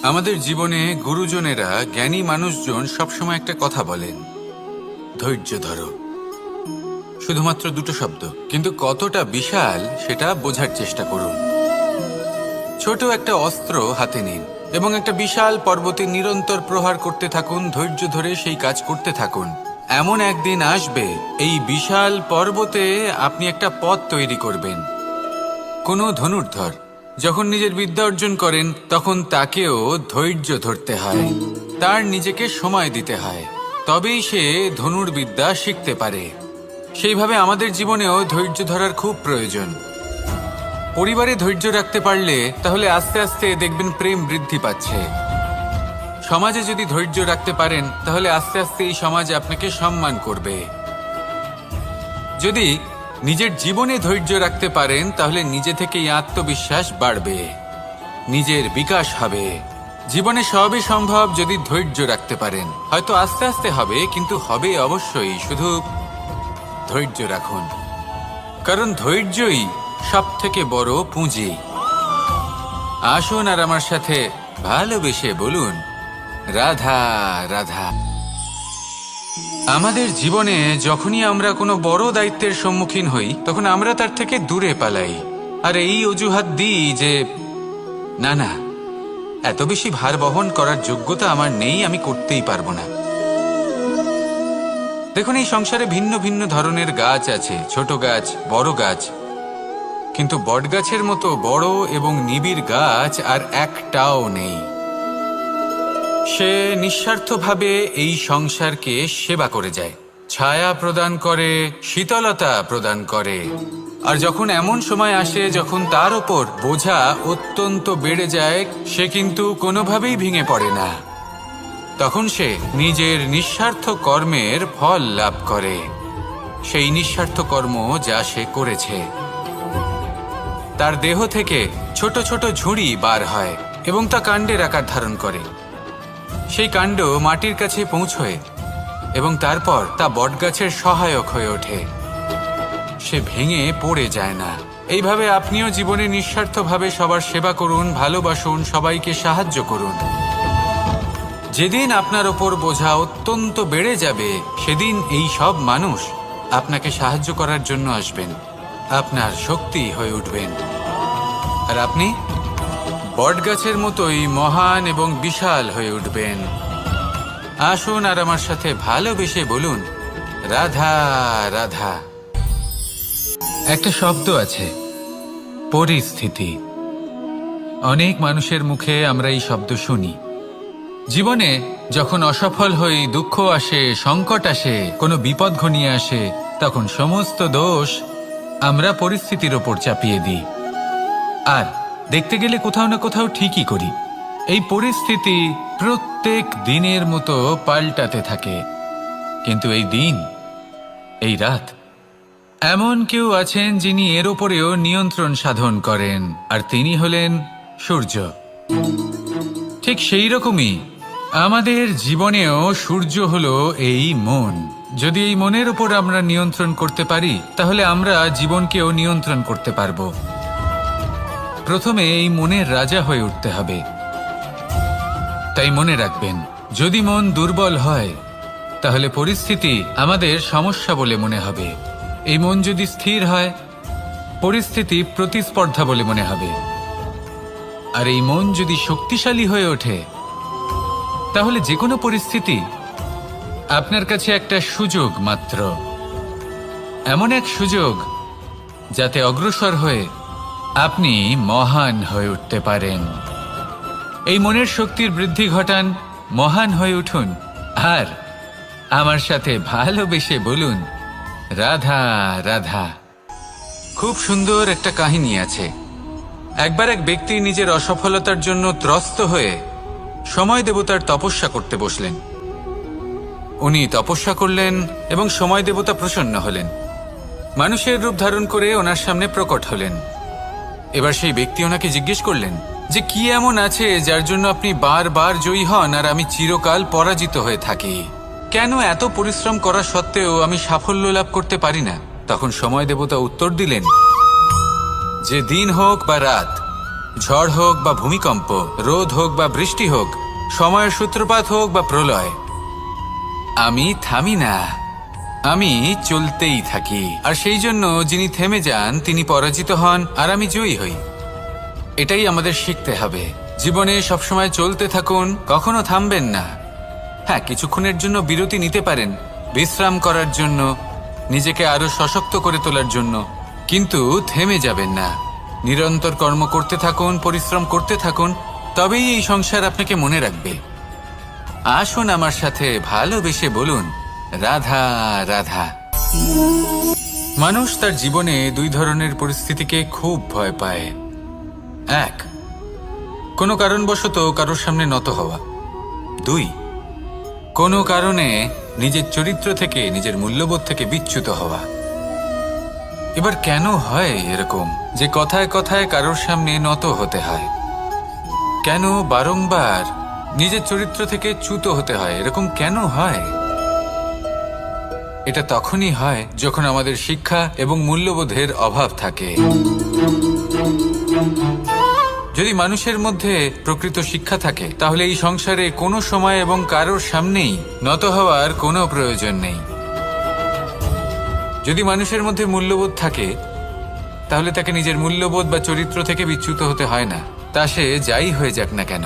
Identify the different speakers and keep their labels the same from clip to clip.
Speaker 1: আমাদের জীবনে গুরুজনেরা, জ্ঞানী মানুষজন সবসময় একটা কথা বলেন, ধৈর্য ধরো। শুধুমাত্র দুটো শব্দ, কিন্তু কতটা বিশাল সেটা বোঝার চেষ্টা করুন। ছোট একটা অস্ত্র হাতে নিন এবং একটা বিশাল পর্বতে নিরন্তর প্রহার করতে থাকুন। ধৈর্য ধরে সেই কাজ করতে থাকুন। এমন একদিন আসবে, এই বিশাল পর্বতে আপনি একটা পথ তৈরি করবেন। কোনো ধনুর্ধর যখন নিজের বিদ্যা অর্জন করেন, তখন তাকেও ধৈর্য ধরতে হয়, তার নিজেকে সময় দিতে হয়, তবেই সে ধনুর্বিদ্যা শিখতে পারে। সেইভাবে আমাদের জীবনেও ধৈর্য ধরার খুব প্রয়োজন। পরিবারে ধৈর্য রাখতে পারলে তাহলে আস্তে আস্তে দেখবেন প্রেম বৃদ্ধি পাচ্ছে। সমাজে যদি ধৈর্য রাখতে পারেন, তাহলে আস্তে আস্তে এই সমাজ আপনাকে সম্মান করবে। যদি নিজের জীবনে ধৈর্য রাখতে পারেন, তাহলে নিজে থেকেই আত্মবিশ্বাস বাড়বে, নিজের বিকাশ হবে। জীবনে সবই সম্ভব যদি ধৈর্য রাখতে পারেন। হয়তো আস্তে আস্তে হবে, কিন্তু হবে অবশ্যই। শুধু ধৈর্য রাখুন, কারণ ধৈর্যই সবথেকে বড় পুঁজি। আসুন আর আমার সাথে ভালোবেসে বলুন, রাধা রাধা। আমাদের জীবনে যখনই আমরা কোনো বড় দায়িত্বের সম্মুখীন হই, তখন আমরা তার থেকে দূরে পালাই আর এই অজুহাত দিই যে না না, এত বেশি ভার বহন করার যোগ্যতা আমার নেই, আমি করতেই পারবো না। দেখুন, এই সংসারে ভিন্ন ভিন্ন ধরনের গাছ আছে, ছোট গাছ, বড় গাছ, কিন্তু বটগাছের মতো বড় এবং নিবিড় গাছ আর একটাও নেই। সে নিঃস্বার্থভাবে এই সংসারকে সেবা করে যায়, ছায়া প্রদান করে, শীতলতা প্রদান করে। আর যখন এমন সময় আসে যখন তার ওপর বোঝা অত্যন্ত বেড়ে যায়, সে কিন্তু কোনোভাবেই ভেঙে পড়ে না। তখন সে নিজের নিঃস্বার্থ কর্মের ফল লাভ করে, সেই নিঃস্বার্থ কর্ম যা সে করেছে। তার দেহ থেকে ছোট ছোট ঝুড়ি বার হয় এবং তা কাণ্ডের আকার ধারণ করে। সেই কাণ্ড মাটির কাছে পৌঁছয় এবং তারপর তা বটগাছের সহায়ক হয়ে ওঠে। সে ভেঙে পড়ে যায় না। এইভাবে আপনিও জীবনে নিঃস্বার্থভাবে সবার সেবা করুন, ভালোবাসুন, সবাইকে সাহায্য করুন। যেদিন আপনার ওপর বোঝা অত্যন্ত বেড়ে যাবে, সেদিন এই সব মানুষ আপনাকে সাহায্য করার জন্য আসবেন, আপনার শক্তি হয়ে উঠবেন, আর আপনি বটগাছের মতোই মহান এবং বিশাল হয়ে উঠবেন। আসুন আর আমার সাথে ভালোবেসে বলুন, রাধা রাধা। একটা শব্দ আছে, পরিস্থিতি। অনেক মানুষের মুখে আমরা এই শব্দ শুনি। জীবনে যখন অসফল হই, দুঃখ আসে, সংকট আসে, কোনো বিপদ ঘনিয়ে আসে, তখন সমস্ত দোষ আমরা পরিস্থিতির ওপর চাপিয়ে দিই। আর দেখতে গেলে কোথাও না কোথাও ঠিকই করি। এই পরিস্থিতি প্রত্যেক দিনের মতো পাল্টাতে থাকে, কিন্তু এই দিন, এই রাত, এমন কেউ আছেন যিনি এর ওপরেও নিয়ন্ত্রণ সাধন করেন, আর তিনি হলেন সূর্য। ঠিক সেই রকমই আমাদের জীবনেও সূর্য হলো এই মন। যদি এই মনের উপর আমরা নিয়ন্ত্রণ করতে পারি, তাহলে আমরা জীবনকেও নিয়ন্ত্রণ করতে পারবো। প্রথমে এই মনের রাজা হয়ে উঠতে হবে। তাই মনে রাখবেন, যদি মন দুর্বল হয়, তাহলে পরিস্থিতি আমাদের সমস্যা বলে মনে হবে। এই মন যদি স্থির হয়, পরিস্থিতি প্রতিস্পর্ধা বলে মনে হবে। আর এই মন যদি শক্তিশালী হয়ে ওঠে, তাহলে যে কোনো পরিস্থিতি আপনার কাছে একটা সুযোগ মাত্র, এমন এক সুযোগ যাতে অগ্রসর হয়ে আপনি মহান হয়ে উঠতে পারেন। এই মনের শক্তির বৃদ্ধি ঘটান, মহান হয়ে উঠুন, আর আমার সাথে ভালোবেসে বলুন, রাধা রাধা। খুব সুন্দর একটা কাহিনী আছে। একবার এক ব্যক্তি নিজের অসফলতার জন্য ত্রস্ত হয়ে সময় দেবতার তপস্যা করতে বসলেন। উনি তপস্যা করলেন এবং সময় দেবতা প্রসন্ন হলেন, মানুষের রূপ ধারণ করে ওনার সামনে প্রকট হলেন। এবার সেই ব্যক্তি ওনাকে জিজ্ঞেস করলেন যে কি এমন আছে যার জন্য আপনি বারবার জয়ী হন আর আমি চিরকাল পরাজিত হয়ে থাকি? কেন এত পরিশ্রম করা সত্ত্বেও আমি সাফল্য লাভ করতে পারি না? তখন সময় দেবতা উত্তর দিলেন যে দিন হোক বা রাত, ঝড় হোক বা ভূমিকম্প, রোদ হোক বা বৃষ্টি হোক, সময়ের সূত্রপাত হোক বা প্রলয়, আমি থামি না, আমি চলতেই থাকি। আর সেই জন্য যিনি থেমে যান তিনি পরাজিত হন আর আমি জয়ী হই। এটাই আমাদের শিখতে হবে। জীবনে সবসময় চলতে থাকুন, কখনো থামবেন না। হ্যাঁ, কিছুক্ষণের জন্য বিরতি নিতে পারেন, বিশ্রাম করার জন্য, নিজেকে আরো সশক্ত করে তোলার জন্য, কিন্তু থেমে যাবেন না। নিরন্তর কর্ম করতে থাকুন, পরিশ্রম করতে থাকুন, তবেই এই সংসার আপনাকে মনে রাখবে। আসুন আমার সাথে ভালোবেসে বলুন, রাধা রাধা। মানুষ তার জীবনে দুই ধরনের পরিস্থিতিকে খুব ভয় পায়। এক, কোনো কারণবশত কারোর সামনে নত হওয়া। দুই, কোনো কারণে নিজের চরিত্র থেকে, নিজের মূল্যবোধ থেকে বিচ্যুত হওয়া। এবার কেন হয় এরকম যে কথায় কথায় কারোর সামনে নত হতে হয়? কেন বারংবার নিজের চরিত্র থেকে চ্যুত হতে হয়? এরকম কেন হয়? এটা তখনই হয় যখন আমাদের শিক্ষা এবং মূল্যবোধের অভাব থাকে। যদি মানুষের মধ্যে প্রকৃত শিক্ষা থাকে তাহলে এই সংসারে কোনো সময় এবং কারোর সামনেই নত হওয়ার কোনো প্রয়োজন নেই। যদি মানুষের মধ্যে মূল্যবোধ থাকে তাহলে তাকে নিজের মূল্যবোধ বা চরিত্র থেকে বিচ্যুত হতে হয় না, তা সে যাই হয়ে যাক না কেন।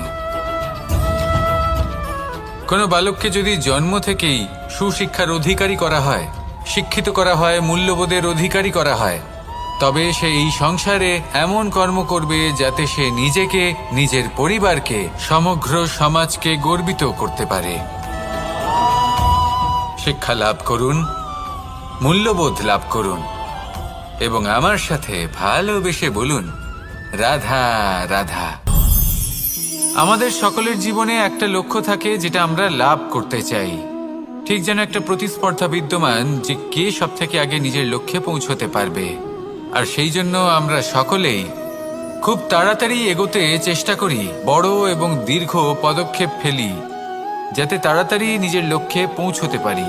Speaker 1: কোনো বালককে যদি জন্ম থেকেই সুশিক্ষার অধিকারী করা হয়, শিক্ষিত করা হয়, মূল্যবোধের অধিকারী করা হয়, তবে সে এই সংসারে এমন কর্ম করবে যাতে সে নিজেকে, নিজের পরিবারকে, সমগ্র সমাজকে গর্বিত করতে পারে। শিক্ষা লাভ করুন, মূল্যবোধ লাভ করুন এবং আমার সাথে ভালোবেসে বলুন, রাধা রাধা। আমাদের সকলের জীবনে একটা লক্ষ্য থাকে যেটা আমরা লাভ করতে চাই। ঠিক যেন একটা প্রতিস্পর্ধা বিদ্যমান যে কে সব থেকে আগে নিজের লক্ষ্যে পৌঁছতে পারবে। আর সেই জন্য আমরা সকলেই খুব তাড়াতাড়ি এগোতে চেষ্টা করি, বড় এবং দীর্ঘ পদক্ষেপ ফেলি যাতে তাড়াতাড়ি নিজের লক্ষ্যে পৌঁছতে পারি।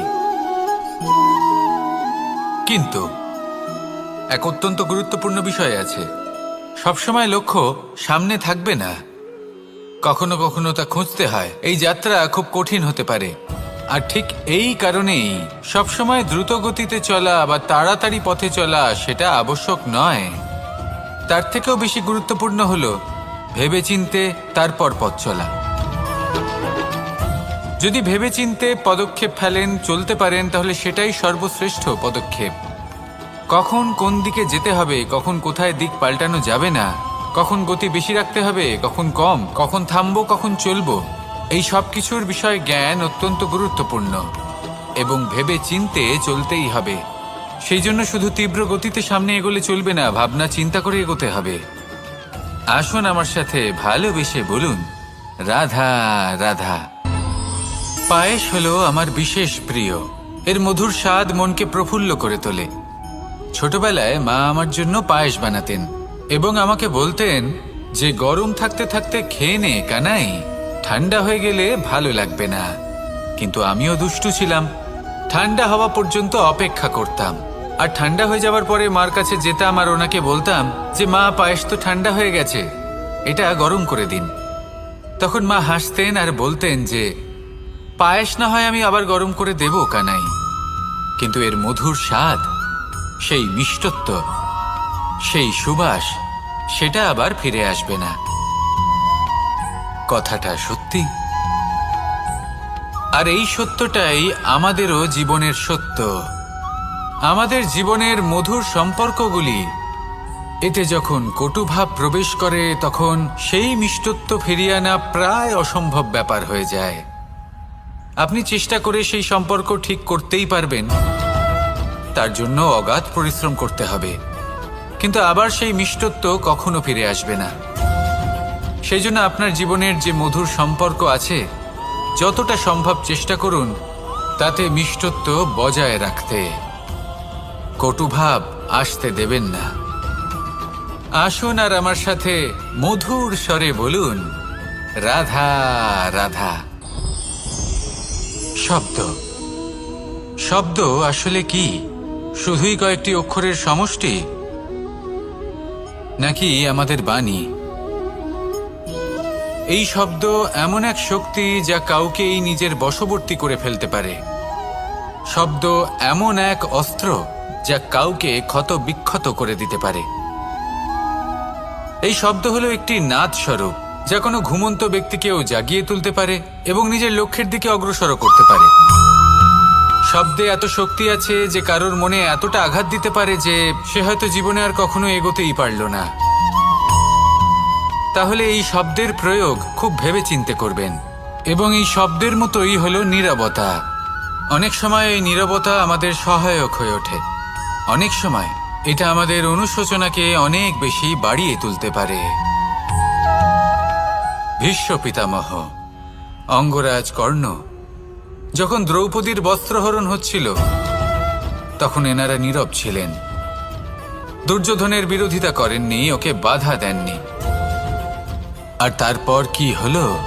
Speaker 1: কিন্তু এক অত্যন্ত গুরুত্বপূর্ণ বিষয় আছে, সবসময় লক্ষ্য সামনে থাকবে না, কখনো কখনো তা খুঁজতে হয়। এই যাত্রা খুব কঠিন হতে পারে। আর ঠিক এই কারণেই সবসময় দ্রুত গতিতে চলা বা তাড়াতাড়ি পথে চলা সেটা আবশ্যক নয়। তার থেকেও বেশি গুরুত্বপূর্ণ হলো ভেবেচিন্তে তারপর পথ চলা। যদি ভেবেচিন্তে পদক্ষেপ ফেলেন, চলতে পারেন, তাহলে সেটাই সর্বশ্রেষ্ঠ পদক্ষেপ। কখন কোন দিকে যেতে হবে, কখন কোথায় দিক পাল্টানো যাবে না, কখন গতি বেশি রাখতে হবে, কখন কম, কখন থামবো, কখন চলবো, এই সব কিছুর বিষয়ে জ্ঞান অত্যন্ত গুরুত্বপূর্ণ এবং ভেবে চিন্তে চলতেই হবে। সেই জন্য শুধু তীব্র গতিতে সামনে এগোলে চলবে না, ভাবনা চিন্তা করে এগোতে হবে। আসুন আমার সাথে ভালোবেসে বলুন, রাধা রাধা। পায়েস হলো আমার বিশেষ প্রিয়। এর মধুর স্বাদ মনকে প্রফুল্ল করে তোলে। ছোটবেলায় মা আমার জন্য পায়েস বানাতেন এবং আমাকে বলতেন যে গরম থাকতে থাকতে খেয়ে নে কানাই, ঠান্ডা হয়ে গেলে ভালো লাগবে না। কিন্তু আমিও দুষ্টু ছিলাম, ঠান্ডা হওয়া পর্যন্ত অপেক্ষা করতাম। আর ঠান্ডা হয়ে যাওয়ার পরে মার কাছে যেতাম আর ওনাকে বলতাম যে মা, পায়েস তো ঠান্ডা হয়ে গেছে, এটা গরম করে দিন। তখন মা হাসতেন আর বলতেন যে পায়েস না হয় আমি আবার গরম করে দেব কানাই, কিন্তু এর মধুর স্বাদ, সেই মিষ্টত্ব, সেই সুবাস, সেটা আবার ফিরে আসবে না। কথাটা সত্যি। আর এই সত্যটাই আমাদেরও জীবনের সত্য। আমাদের জীবনের মধুর সম্পর্কগুলি, এতে যখন কটুভাব প্রবেশ করে তখন সেই মিষ্টত্ব ফিরিয়ে আনা প্রায় অসম্ভব ব্যাপার হয়ে যায়। আপনি চেষ্টা করে সেই সম্পর্ক ঠিক করতেই পারবেন, তার জন্য অগাধ পরিশ্রম করতে হবে, কিন্তু আবার সেই মিষ্টত্ব কখনো ফিরে আসবে না। সেই জন্য আপনার জীবনের যে মধুর সম্পর্ক আছে, যতটা সম্ভব চেষ্টা করুন তাতে মিষ্টত্ব বজায় রাখতে। কটুভাব আসতে দেবেন না। আসুন আর আমার সাথে মধুর স্বরে বলুন, রাধা রাধা। শব্দ, শব্দ আসলে কি? শুধুই কয়েকটি অক্ষরের সমষ্টি, নাকি আমাদের বাণী, এই শব্দ এমন এক শক্তি যা কাউকেই নিজের বশবর্তী করে ফেলতে পারে। শব্দ এমন এক অস্ত্র যা কাউকে ক্ষত বিক্ষত করে দিতে পারে। এই শব্দ হলো একটি নাদ স্বরূপ যা কোনো ঘুমন্ত ব্যক্তিকেও জাগিয়ে তুলতে পারে এবং নিজের লক্ষ্যের দিকে অগ্রসর করতে পারে। শব্দে এত শক্তি আছে যে কারোর মনে এতটা আঘাত দিতে পারে যে সে হয়তো জীবনে আর কখনো এগোতেই পারল না। তাহলে এই শব্দের প্রয়োগ খুব ভেবেচিন্তে করবেন। এবং এই শব্দের মতোই হলো নীরবতা। অনেক সময় এই নীরবতা আমাদের সহায়ক হয়ে ওঠে। অনেক সময় এটা আমাদের অনুশোচনাকে অনেক বেশি বাড়িয়ে তুলতে পারে। ভীষ্ম পিতামহ, অঙ্গরাজ কর্ণ যখন দ্রৌপদীর বস্ত্রহরণ হচ্ছিল তখন এনারা নীরব ছিলেন। দুর্যোধনের বিরোধিতা করেননি, ওকে বাধা দেননি। আর তারপর কি হলো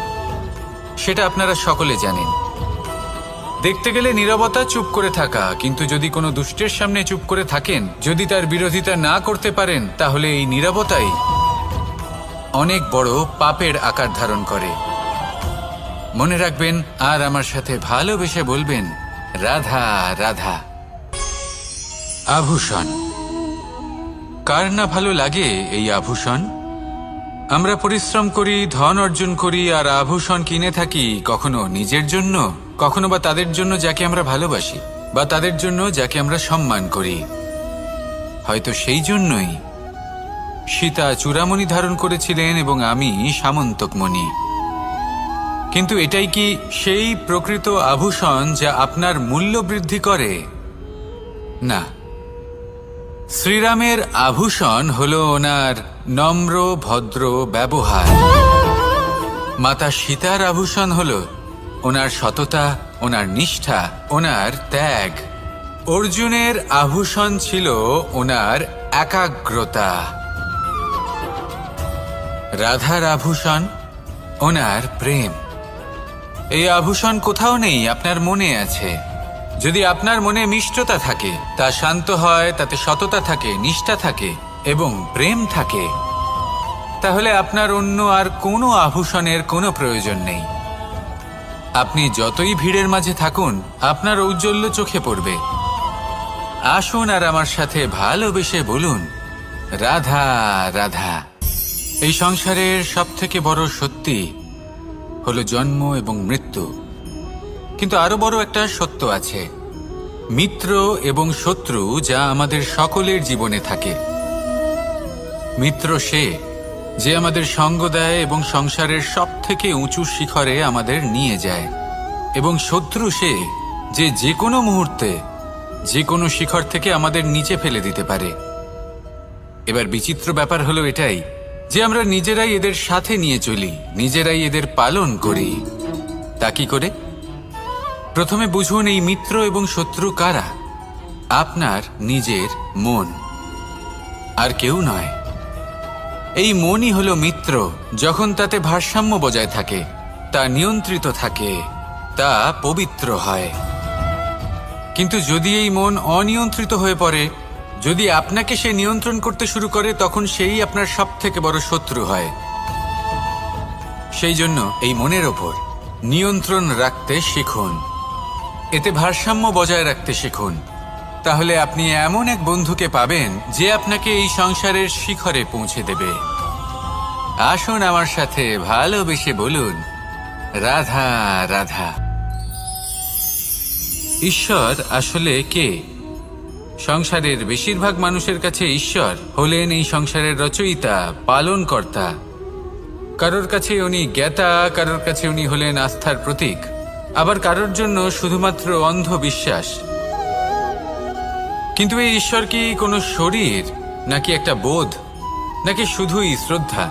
Speaker 1: সেটা আপনারা সকলে জানেন। দেখতে গেলে নীরবতা চুপ করে থাকা, কিন্তু যদি কোনো দুষ্টের সামনে চুপ করে থাকেন, যদি তার বিরোধিতা না করতে পারেন, তাহলে এই নীরবতাই অনেক বড় পাপের আকার ধারণ করে। মনে রাখবেন আর আমার সাথে ভালোবেসে বলবেন, রাধা রাধা। আভূষণ। কার না ভালো লাগে এই আভূষণ? আমরা পরিশ্রম করি, ধন অর্জন করি আর আভূষণ কিনে থাকি, কখনো নিজের জন্য, কখনো বা তাদের জন্য যাকে আমরা ভালোবাসি, বা তাদের জন্য যাকে আমরা সম্মান করি। হয়তো সেই জন্যই সীতা চূড়ামণি ধারণ করেছিলেন এবং আমি সামন্তকমণি। কিন্তু এটাই কি সেই প্রকৃত আভূষণ যা আপনার মূল্য বৃদ্ধি করে? না। শ্রীরামের আভূষণ হলো ওনার নম্র ভদ্র ব্যবহার। মাতা সীতার আভূষণ হলো ওনার সততা, ওনার নিষ্ঠা, ওনার ত্যাগ। অর্জুনের আভূষণ ছিল ওনার একাগ্রতা। রাধার আভূষণ ওনার প্রেম। এই আভূষণ কোথাও নেই, আপনার মনে আছে। যদি আপনার মনে মিষ্টতা থাকে, তা শান্ত হয়, তাতে সততা থাকে, নিষ্ঠা থাকে এবং প্রেম থাকে, তাহলে আপনার অন্য আর কোনো আভূষণের কোনো প্রয়োজন নেই। আপনি যতই ভিড়ের মাঝে থাকুন, আপনার ঔজ্জ্বল্য চোখে পড়বে। আসুন আর আমার সাথে ভালোবেসে বলুন, রাধা রাধা। এই সংসারের সবথেকে বড় সত্যি হলো জন্ম এবং মৃত্যু। কিন্তু আরো বড় একটা সত্য আছে, মিত্র এবং শত্রু, যা আমাদের সকলের জীবনে থাকে। মিত্র সে যে আমাদের সঙ্গ দেয় এবং সংসারের সবথেকে উঁচু শিখরে আমাদের নিয়ে যায়, এবং শত্রু সে যে যে কোনো মুহূর্তে যে কোনো শিখর থেকে আমাদের নিচে ফেলে দিতে পারে। এবার বিচিত্র ব্যাপার হলো এটাই যে আমরা নিজেরাই এদের সাথে নিয়ে চলি, নিজেরাই এদের পালন করি। তা কি করে? প্রথমে বুঝুন এই মিত্র এবং শত্রু কারা। আপনার নিজের মন, আর কেউ নয়। এই মনই হলো মিত্র যখন তাতে ভারসাম্য বজায় থাকে, তা নিয়ন্ত্রিত থাকে, তা পবিত্র হয়। কিন্তু যদি এই মন অনিয়ন্ত্রিত হয়ে পড়ে, যদি আপনাকে সে নিয়ন্ত্রণ করতে শুরু করে, তখন সেই আপনার সবথেকে বড় শত্রু হয়। সেই জন্য এই মনের ওপর নিয়ন্ত্রণ রাখতে শিখুন, এতে ভারসাম্য বজায় রাখতে শিখুন। তাহলে আপনি এমন এক বন্ধুকে পাবেন যে আপনাকে এই সংসারের শিখরে পৌঁছে দেবে। আসুন আমার সাথে ভালোবেসে বলুন, রাধা রাধা। ঈশ্বর আসলে কে? সংসারের বেশিরভাগ মানুষের কাছে ঈশ্বর হলেন এই সংসারের রচয়িতা, পালনকর্তা। কারোর কাছে উনি জ্ঞাতা, কারোর কাছে উনি হলেন আস্থার প্রতীক, আবার কারোর জন্য শুধুমাত্র অন্ধ বিশ্বাস। কিন্তু এই ঈশ্বর কি কোনো শরীর, নাকি একটা বোধ, নাকি শুধুই শ্রদ্ধা?